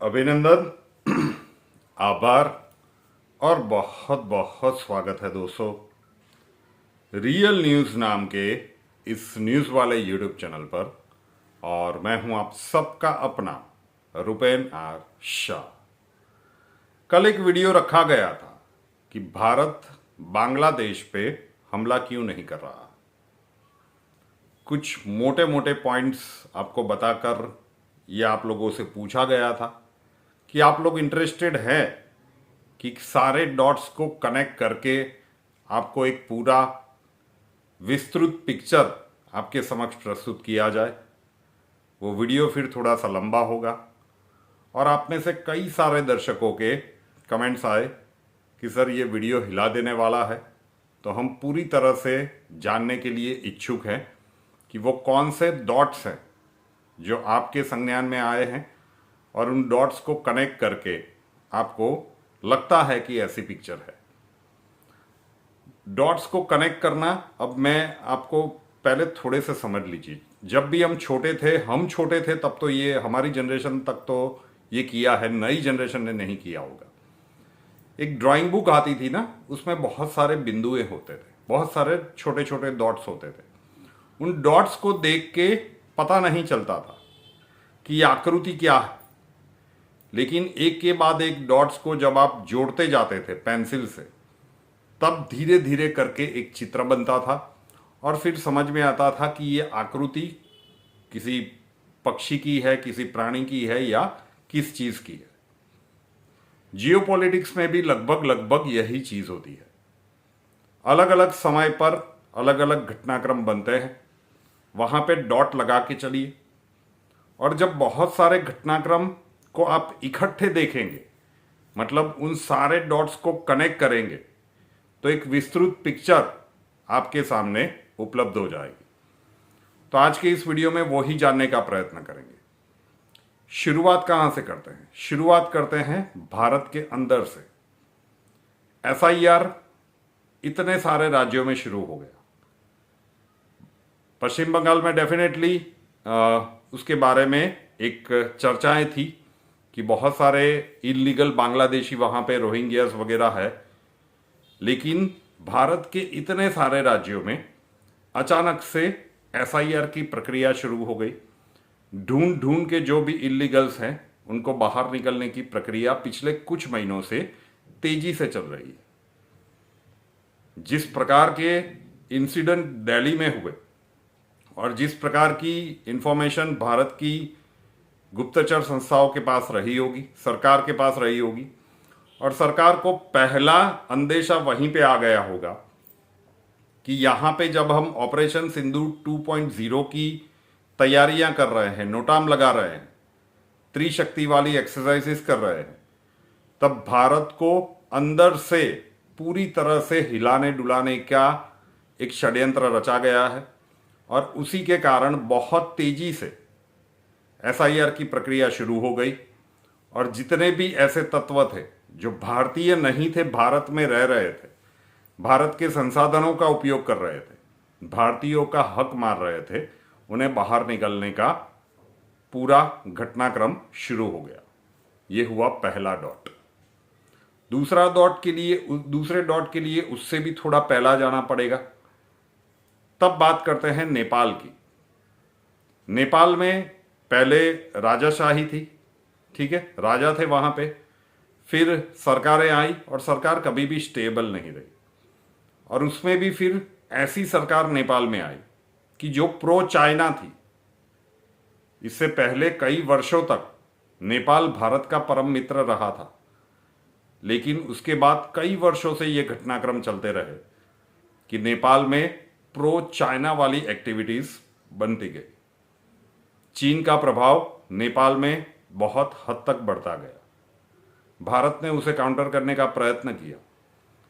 अभिनंदन, आभार और बहुत बहुत स्वागत है दोस्तों रियल न्यूज़ नाम के इस न्यूज़ वाले यूट्यूब चैनल पर। और मैं हूं आप सबका अपना रुपेन आर शाह। कल एक वीडियो रखा गया था कि भारत बांग्लादेश पे हमला क्यों नहीं कर रहा। कुछ मोटे मोटे पॉइंट्स आपको बताकर ये आप लोगों से पूछा गया था कि आप लोग इंटरेस्टेड हैं कि सारे डॉट्स को कनेक्ट करके आपको एक पूरा विस्तृत पिक्चर आपके समक्ष प्रस्तुत किया जाए। वो वीडियो फिर थोड़ा सा लंबा होगा और आप में से कई सारे दर्शकों के कमेंट्स आए कि सर ये वीडियो हिला देने वाला है, तो हम पूरी तरह से जानने के लिए इच्छुक हैं कि वो कौन से डॉट्स हैं जो आपके संज्ञान में आए हैं और उन डॉट्स को कनेक्ट करके आपको लगता है कि ऐसी पिक्चर है। डॉट्स को कनेक्ट करना, अब मैं आपको पहले थोड़े से समझ लीजिए। जब भी हम छोटे थे तब तो ये हमारी जनरेशन तक तो ये किया है, नई जनरेशन ने नहीं किया होगा। एक ड्राइंग बुक आती थी ना, उसमें बहुत सारे बिंदुएं होते थे, बहुत सारे छोटे छोटे डॉट्स होते थे। उन डॉट्स को देख के पता नहीं चलता था कि आकृति क्या है, लेकिन एक के बाद एक डॉट्स को जब आप जोड़ते जाते थे पेंसिल से, तब धीरे धीरे करके एक चित्र बनता था और फिर समझ में आता था कि ये आकृति किसी पक्षी की है, किसी प्राणी की है या किस चीज की है। जियोपॉलिटिक्स में भी लगभग यही चीज होती है। अलग अलग समय पर अलग अलग घटनाक्रम बनते हैं, वहां पे डॉट लगा के चलिए। और जब बहुत सारे घटनाक्रम को आप इकट्ठे देखेंगे, मतलब उन सारे डॉट्स को कनेक्ट करेंगे, तो एक विस्तृत पिक्चर आपके सामने उपलब्ध हो जाएगी। तो आज के इस वीडियो में वो ही जानने का प्रयत्न करेंगे। शुरुआत कहां से करते हैं? शुरुआत करते हैं भारत के अंदर से। एसआईआर इतने सारे राज्यों में शुरू हो गया। पश्चिम बंगाल में डेफिनेटली उसके बारे में एक चर्चाएं थी कि बहुत सारे इलीगल बांग्लादेशी वहां पे रोहिंग्यास वगैरह है। लेकिन भारत के इतने सारे राज्यों में अचानक से एसआईआर की प्रक्रिया शुरू हो गई। ढूंढ ढूंढ के जो भी इलीगल्स हैं उनको बाहर निकलने की प्रक्रिया पिछले कुछ महीनों से तेजी से चल रही है। जिस प्रकार के इंसिडेंट दिल्ली में हुए और जिस प्रकार की इंफॉर्मेशन भारत की गुप्तचर संस्थाओं के पास रही होगी, सरकार के पास रही होगी, और सरकार को पहला अंदेशा वहीं पे आ गया होगा कि यहां पे जब हम ऑपरेशन सिंदूर 2.0 की तैयारियां कर रहे हैं, नोटाम लगा रहे हैं, त्रिशक्ति वाली एक्सरसाइजेस कर रहे हैं, तब भारत को अंदर से पूरी तरह से हिलाने डुलाने का एक षड्यंत्र रचा गया है। और उसी के कारण बहुत तेजी से एसआईआर की प्रक्रिया शुरू हो गई। और जितने भी ऐसे तत्व थे जो भारतीय नहीं थे, भारत में रह रहे थे, भारत के संसाधनों का उपयोग कर रहे थे, भारतीयों का हक मार रहे थे, उन्हें बाहर निकलने का पूरा घटनाक्रम शुरू हो गया। ये हुआ पहला डॉट। दूसरे डॉट के लिए उससे भी थोड़ा पहला जाना पड़ेगा। तब बात करते हैं नेपाल की। नेपाल में पहले राजाशाही थी, ठीक है, राजा थे वहां पे। फिर सरकारें आई और सरकार कभी भी स्टेबल नहीं रही। और उसमें भी फिर ऐसी सरकार नेपाल में आई कि जो प्रो चाइना थी। इससे पहले कई वर्षों तक नेपाल भारत का परम मित्र रहा था, लेकिन उसके बाद कई वर्षों से ये घटनाक्रम चलते रहे कि नेपाल में प्रो चाइना वाली एक्टिविटीज बनती गई। चीन का प्रभाव नेपाल में बहुत हद तक बढ़ता गया। भारत ने उसे काउंटर करने का प्रयत्न किया।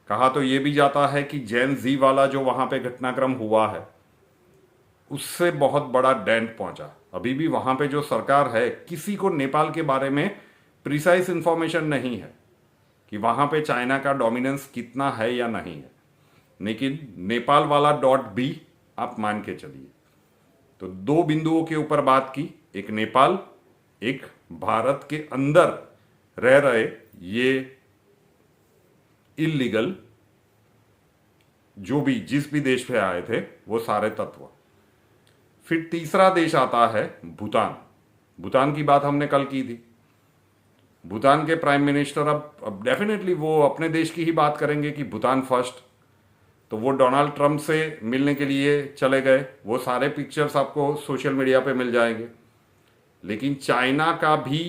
कहा तो यह भी जाता है कि जैन जी वाला जो वहां पे घटनाक्रम हुआ है, उससे बहुत बड़ा डेंट पहुंचा। अभी भी वहां पे जो सरकार है, किसी को नेपाल के बारे में प्रिसाइज इंफॉर्मेशन नहीं है कि वहां पे चाइना का डोमिनेंस कितना है या नहीं है। लेकिन नेपाल वाला डॉट भी आप मान के चलिए। तो दो बिंदुओं के ऊपर बात की, एक नेपाल एक भारत के अंदर रह रहे ये इलीगल जो भी जिस भी देश पे आए थे वो सारे तत्व। फिर तीसरा देश आता है भूटान। भूटान की बात हमने कल की थी। भूटान के प्राइम मिनिस्टर अब डेफिनेटली वो अपने देश की ही बात करेंगे कि भूटान फर्स्ट। तो वो डोनाल्ड ट्रंप से मिलने के लिए चले गए। वो सारे पिक्चर्स आपको सोशल मीडिया पे मिल जाएंगे। लेकिन चाइना का भी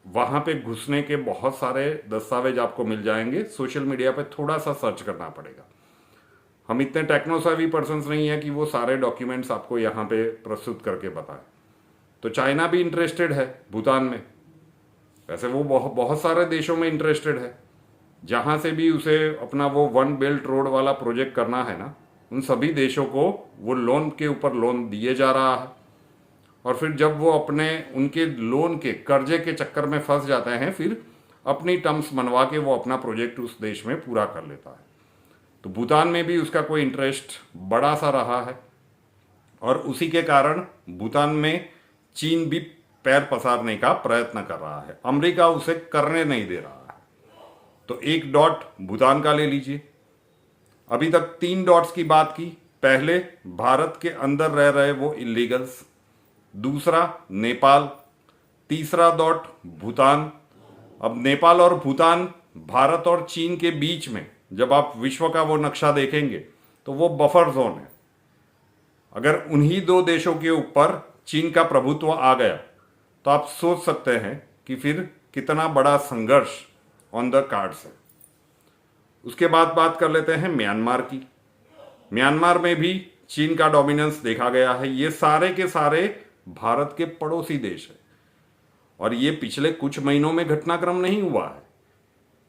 वहाँ पे घुसने के बहुत सारे दस्तावेज आपको मिल जाएंगे। सोशल मीडिया पे थोड़ा सा सर्च करना पड़ेगा। हम इतने टेक्नोसेवी पर्सन्स नहीं है कि वो सारे डॉक्यूमेंट्स आपको यहाँ पे प्रस्तुत करके बताएं। तो चाइना भी इंटरेस्टेड है भूटान में। वैसे वो बहुत सारे देशों में इंटरेस्टेड है। जहाँ से भी उसे अपना वो वन बेल्ट रोड वाला प्रोजेक्ट करना है ना, उन सभी देशों को वो लोन के ऊपर लोन दिए जा रहा है। और फिर जब वो अपने उनके लोन के कर्जे के चक्कर में फंस जाते हैं, फिर अपनी टर्म्स मनवा के वो अपना प्रोजेक्ट उस देश में पूरा कर लेता है। तो भूटान में भी उसका कोई इंटरेस्ट बड़ा सा रहा है और उसी के कारण भूटान में चीन भी पैर पसारने का प्रयत्न कर रहा है। अमेरिका उसे करने नहीं दे रहा है। तो एक डॉट भूटान का ले लीजिए। अभी तक 3 डॉट्स की बात की। पहले भारत के अंदर रह रहे वो इलीगल्स, दूसरा नेपाल, तीसरा डॉट भूटान। अब नेपाल और भूटान भारत और चीन के बीच में जब आप विश्व का वो नक्शा देखेंगे तो वो बफर जोन है। अगर उन्हीं 2 देशों के ऊपर चीन का प्रभुत्व आ गया तो आप सोच सकते हैं कि फिर कितना बड़ा संघर्ष ऑन द कार्ड्स है। उसके बाद बात कर लेते हैं म्यांमार की। म्यांमार में भी चीन का डोमिनेंस देखा गया है। ये सारे के सारे भारत के पड़ोसी देश है और ये पिछले कुछ महीनों में घटनाक्रम नहीं हुआ है,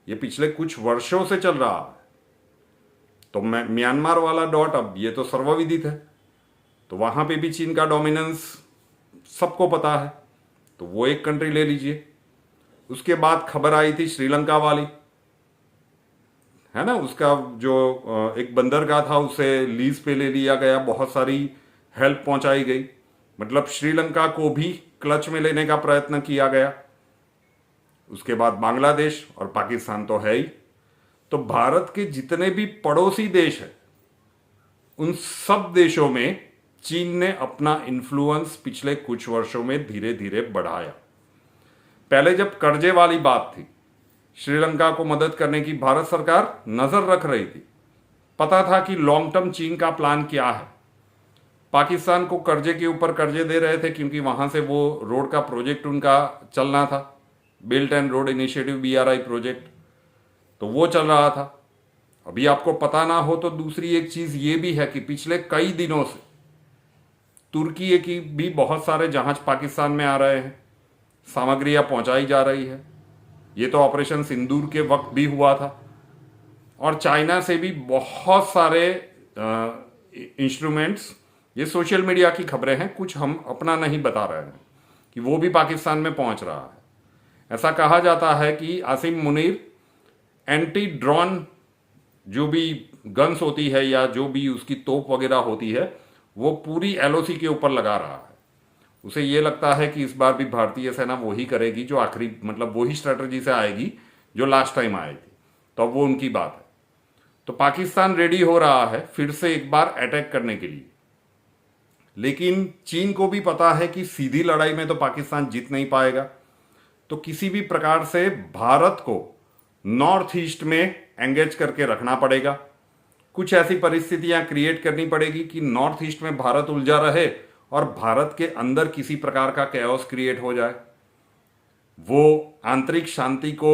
ये पिछले कुछ वर्षों से चल रहा है। तो म्यांमार वाला डॉट अब ये तो सर्वविदित है। तो वहां पे भी चीन का डोमिनेंस सबको पता है। तो वो एक कंट्री ले लीजिए। उसके बाद खबर आई थी श्रीलंका वाली, है ना। उसका जो एक बंदरगाह था उसे लीज पे ले लिया गया, बहुत सारी हेल्प पहुंचाई गई। मतलब श्रीलंका को भी क्लच में लेने का प्रयत्न किया गया। उसके बाद बांग्लादेश और पाकिस्तान तो है ही। तो भारत के जितने भी पड़ोसी देश हैं उन सब देशों में चीन ने अपना इन्फ्लुएंस पिछले कुछ वर्षों में धीरे धीरे बढ़ाया। पहले जब कर्जे वाली बात थी, श्रीलंका को मदद करने की भारत सरकार नजर रख रही थी। पता था कि लॉन्ग टर्म चीन का प्लान क्या है। पाकिस्तान को कर्जे के ऊपर कर्जे दे रहे थे क्योंकि वहां से वो रोड का प्रोजेक्ट उनका चलना था, belt and road initiative BRI project, तो वो चल रहा था। अभी आपको पता ना हो तो दूसरी एक चीज ये भी है कि पिछले कई दिनों से तुर्की की भी बहुत सारे जहाज पाकिस्तान में आ रहे हैं, सामग्रियां पहुंचाई जा रही है। ये तो ऑपरेशन सिंदूर के वक्त भी हुआ था। और चाइना से भी बहुत सारे इंस्ट्रूमेंट्स, ये सोशल मीडिया की खबरें हैं, कुछ हम अपना नहीं बता रहे हैं, कि वो भी पाकिस्तान में पहुंच रहा है। ऐसा कहा जाता है कि आसिम मुनीर एंटी ड्रोन जो भी गन्स होती है या जो भी उसकी तोप वगैरह होती है वो पूरी LOC के ऊपर लगा रहा है। उसे ये लगता है कि इस बार भी भारतीय सेना वही करेगी जो आखिरी, मतलब वही स्ट्रेटजी से आएगी जो लास्ट टाइम आई थी। तो अब वो उनकी बात है। तो पाकिस्तान रेडी हो रहा है फिर से एक बार अटैक करने के लिए। लेकिन चीन को भी पता है कि सीधी लड़ाई में तो पाकिस्तान जीत नहीं पाएगा। तो किसी भी प्रकार से भारत को नॉर्थ ईस्ट में एंगेज करके रखना पड़ेगा। कुछ ऐसी परिस्थितियां क्रिएट करनी पड़ेगी कि नॉर्थ ईस्ट में भारत उलझा रहे और भारत के अंदर किसी प्रकार का कैओस क्रिएट हो जाए। वो आंतरिक शांति को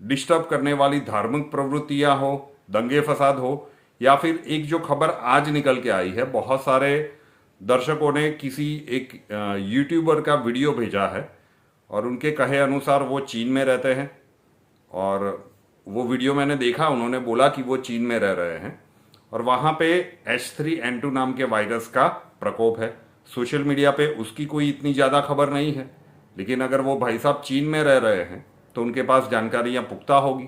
डिस्टर्ब करने वाली धार्मिक प्रवृत्तियां हो, दंगे फसाद हो, या फिर एक जो खबर आज निकल के आई है, बहुत सारे दर्शकों ने किसी एक यूट्यूबर का वीडियो भेजा है और उनके कहे अनुसार वो चीन में रहते हैं और वो वीडियो मैंने देखा। उन्होंने बोला कि वो चीन में रह रहे हैं और वहाँ पे H3N2 नाम के वायरस का प्रकोप है। सोशल मीडिया पे उसकी कोई इतनी ज़्यादा खबर नहीं है, लेकिन अगर वो भाई साहब चीन में रह रहे हैं तो उनके पास जानकारियाँ पुख्ता होगी।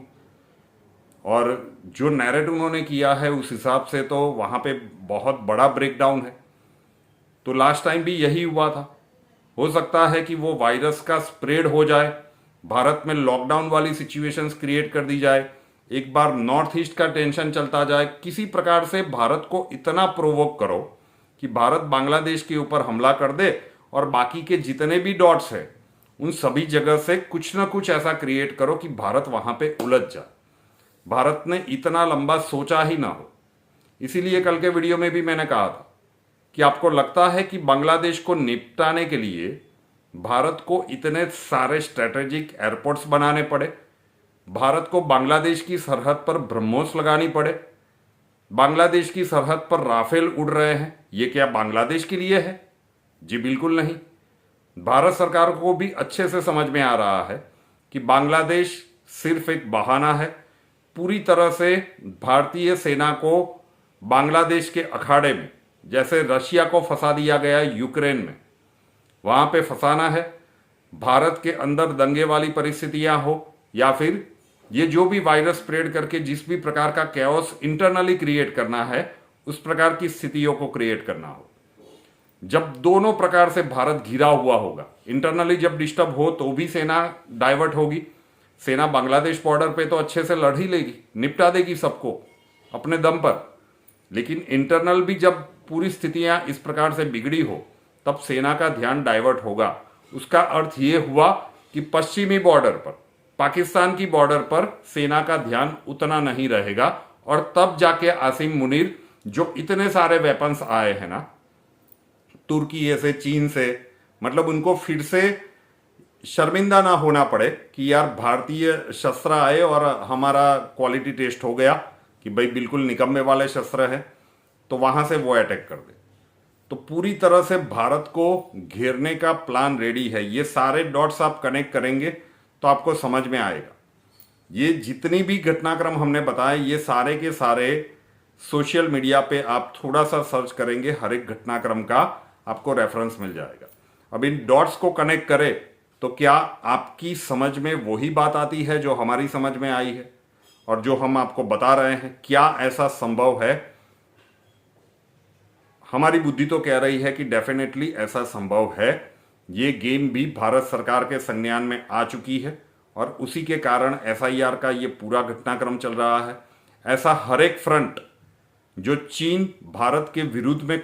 और जो नैरेट उन्होंने किया है उस हिसाब से तो वहाँ पे बहुत बड़ा ब्रेकडाउन है। तो लास्ट टाइम भी यही हुआ था। हो सकता है कि वो वायरस का स्प्रेड हो जाए, भारत में लॉकडाउन वाली सिचुएशंस क्रिएट कर दी जाए, एक बार नॉर्थ ईस्ट का टेंशन चलता जाए, किसी प्रकार से भारत को इतना प्रोवोक करो कि भारत बांग्लादेश के ऊपर हमला कर दे और बाकी के जितने भी डॉट्स है उन सभी जगह से कुछ ना कुछ ऐसा क्रिएट करो कि भारत वहां पे उलझ जाए। भारत ने इतना लंबा सोचा ही ना हो। इसीलिए कल के वीडियो में भी मैंने कहा था कि आपको लगता है कि बांग्लादेश को निपटाने के लिए भारत को इतने सारे स्ट्रेटेजिक एयरपोर्ट्स बनाने पड़े, भारत को बांग्लादेश की सरहद पर ब्रह्मोस लगानी पड़े, बांग्लादेश की सरहद पर राफेल उड़ रहे हैं, ये क्या बांग्लादेश के लिए है? जी बिल्कुल नहीं। भारत सरकार को भी अच्छे से समझ में आ रहा है कि बांग्लादेश सिर्फ एक बहाना है। पूरी तरह से भारतीय सेना को बांग्लादेश के अखाड़े में, जैसे रशिया को फंसा दिया गया यूक्रेन में, वहां पे फंसाना है। भारत के अंदर दंगे वाली परिस्थितियां हो या फिर ये जो भी वायरस स्प्रेड करके जिस भी प्रकार का कैओस इंटरनली क्रिएट करना है उस प्रकार की स्थितियों को क्रिएट करना हो। जब दोनों प्रकार से भारत घिरा हुआ होगा, इंटरनली जब डिस्टर्ब हो तो भी सेना डाइवर्ट होगी, सेना बांग्लादेश बॉर्डर पे तो अच्छे से लड़ ही लेगी, निपटा देगी सबको अपने दम पर, लेकिन इंटरनल भी जब पूरी स्थितियां इस प्रकार से बिगड़ी हो तब सेना का ध्यान डाइवर्ट होगा। उसका अर्थ ये हुआ कि पश्चिमी बॉर्डर पर, पाकिस्तान की बॉर्डर पर सेना का ध्यान उतना नहीं रहेगा और तब जाके आसिम मुनीर जो इतने सारे वेपन्स आए हैं ना तुर्की से, चीन से, मतलब उनको फिर से शर्मिंदा ना होना पड़े कि यार भारतीय शस्त्र आए और हमारा क्वालिटी टेस्ट हो गया कि भाई बिल्कुल निकम्मे वाले शस्त्र हैं, तो वहां से वो अटैक कर दे। तो पूरी तरह से भारत को घेरने का प्लान रेडी है। ये सारे डॉट्स आप कनेक्ट करेंगे तो आपको समझ में आएगा। ये जितनी भी घटनाक्रम हमने बताए ये सारे के सारे सोशल मीडिया पे आप थोड़ा सा सर्च करेंगे, हर एक घटनाक्रम का आपको रेफरेंस मिल जाएगा। अब इन डॉट्स को कनेक्ट करें तो क्या आपकी समझ में वही बात आती है जो हमारी समझ में आई है और जो हम आपको बता रहे हैं? क्या ऐसा संभव है? हमारी बुद्धि तो कह रही है कि डेफिनेटली ऐसा संभव है। ये गेम भी भारत सरकार के संज्ञान में आ चुकी है और उसी के कारण एसआईआर का ये पूरा घटनाक्रम चल रहा है। ऐसा हर एक फ्रंट जो चीन भारत के विरुद्ध में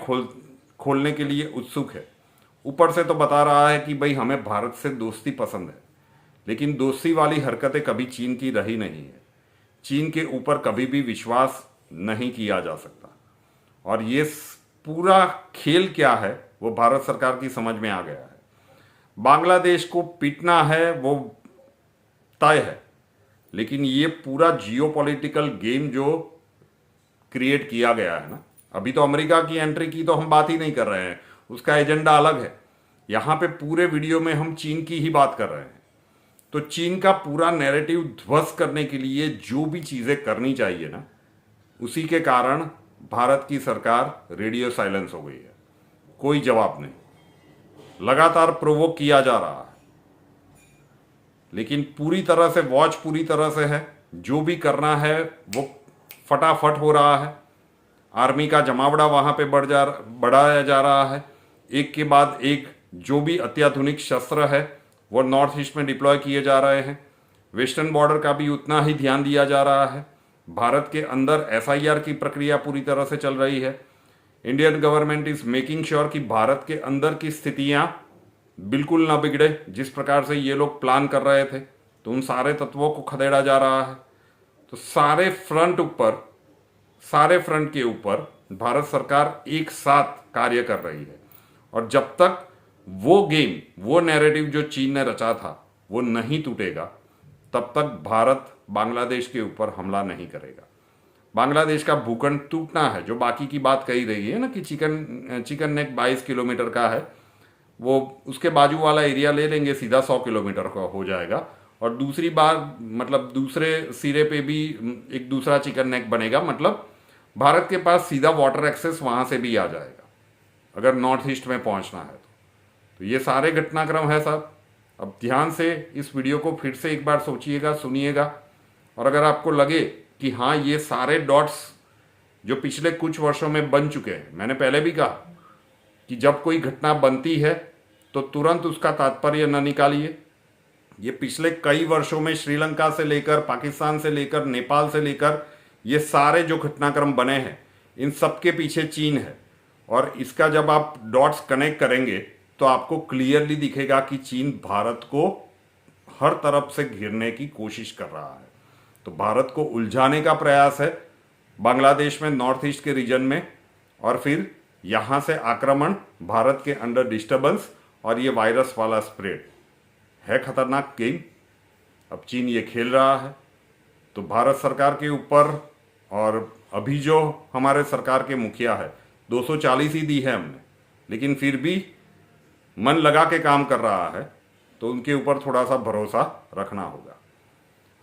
खोलने के लिए उत्सुक है, ऊपर से तो बता रहा है कि भाई हमें भारत से दोस्ती पसंद है, लेकिन दोस्ती वाली हरकतें कभी चीन की रही नहीं है। चीन के ऊपर कभी भी विश्वास नहीं किया जा सकता और ये पूरा खेल क्या है वो भारत सरकार की समझ में आ गया है। बांग्लादेश को पीटना है वो तय है, लेकिन ये पूरा जियोपॉलिटिकल गेम जो क्रिएट किया गया है ना, अभी तो अमेरिका की एंट्री की तो हम बात ही नहीं कर रहे हैं, उसका एजेंडा अलग है। यहाँ पे पूरे वीडियो में हम चीन की ही बात कर रहे हैं। तो चीन का पूरा नैरेटिव ध्वस्त करने के लिए जो भी चीज़ें करनी चाहिए ना, उसी के कारण भारत की सरकार रेडियो साइलेंस हो गई है। कोई जवाब नहीं, लगातार प्रोवोक किया जा रहा है, लेकिन पूरी तरह से वॉच पूरी तरह से है। जो भी करना है वो फटाफट हो रहा है। आर्मी का जमावड़ा वहां पे बढ़ाया जा रहा है। एक के बाद एक जो भी अत्याधुनिक शस्त्र है वो नॉर्थ ईस्ट में डिप्लॉय किए जा रहे हैं। वेस्टर्न बॉर्डर का भी उतना ही ध्यान दिया जा रहा है। भारत के अंदर एसआईआर की प्रक्रिया पूरी तरह से चल रही है। Indian government is making sure कि भारत के अंदर की स्थितियां बिल्कुल ना बिगड़े। जिस प्रकार से ये लोग प्लान कर रहे थे तो उन सारे तत्वों को खदेड़ा जा रहा है। तो सारे फ्रंट के ऊपर भारत सरकार एक साथ कार्य कर रही है और जब तक वो गेम, वो नैरेटिव जो चीन ने रचा था वो नहीं टूटेगा तब तक भारत बांग्लादेश के ऊपर हमला नहीं करेगा। बांग्लादेश का भूखंड टूटना है, जो बाकी की बात कही रही है ना कि चिकन नेक 22 किलोमीटर का है, वो उसके बाजू वाला एरिया ले लेंगे, सीधा 100 किलोमीटर का हो जाएगा। और दूसरी बार मतलब दूसरे सिरे पे भी एक दूसरा चिकन नेक बनेगा, मतलब भारत के पास सीधा वाटर एक्सेस वहाँ से भी आ जाएगा अगर नॉर्थ ईस्ट में पहुँचना है तो ये सारे घटनाक्रम है साहब। अब ध्यान से इस वीडियो को फिर से एक बार सोचिएगा, सुनिएगा, और अगर आपको लगे कि हाँ ये सारे डॉट्स जो पिछले कुछ वर्षों में बन चुके हैं, मैंने पहले भी कहा कि जब कोई घटना बनती है तो तुरंत उसका तात्पर्य न निकालिए। ये पिछले कई वर्षों में श्रीलंका से लेकर, पाकिस्तान से लेकर, नेपाल से लेकर ये सारे जो घटनाक्रम बने हैं, इन सब के पीछे चीन है। और इसका जब आप डॉट्स कनेक्ट करेंगे तो आपको क्लियरली दिखेगा कि चीन भारत को हर तरफ से घेरने की कोशिश कर रहा है। तो भारत को उलझाने का प्रयास है बांग्लादेश में, नॉर्थ ईस्ट के रीजन में, और फिर यहाँ से आक्रमण, भारत के अंडर डिस्टर्बेंस, और ये वायरस वाला स्प्रेड है खतरनाक गेम। अब चीन ये खेल रहा है। तो भारत सरकार के ऊपर, और अभी जो हमारे सरकार के मुखिया है, 240 ही दी है हमने, लेकिन फिर भी मन लगा के काम कर रहा है, तो उनके ऊपर थोड़ा सा भरोसा रखना होगा।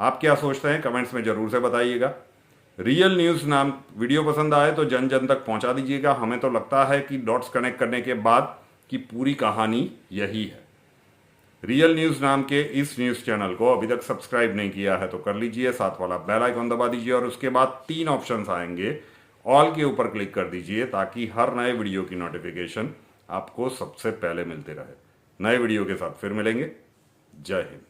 आप क्या सोचते हैं कमेंट्स में ज़रूर से बताइएगा। रियल न्यूज़ नाम वीडियो पसंद आए तो जन जन तक पहुंचा दीजिएगा। हमें तो लगता है कि डॉट्स कनेक्ट करने के बाद कि पूरी कहानी यही है। रियल न्यूज़ नाम के इस न्यूज़ चैनल को अभी तक सब्सक्राइब नहीं किया है तो कर लीजिए, साथ वाला बेल आइकन दबा दीजिए, और उसके बाद 3 ऑप्शंस आएंगे, ऑल के ऊपर क्लिक कर दीजिए ताकि हर नए वीडियो की नोटिफिकेशन आपको सबसे पहले मिलते रहे। नए वीडियो के साथ फिर मिलेंगे। जय हिंद।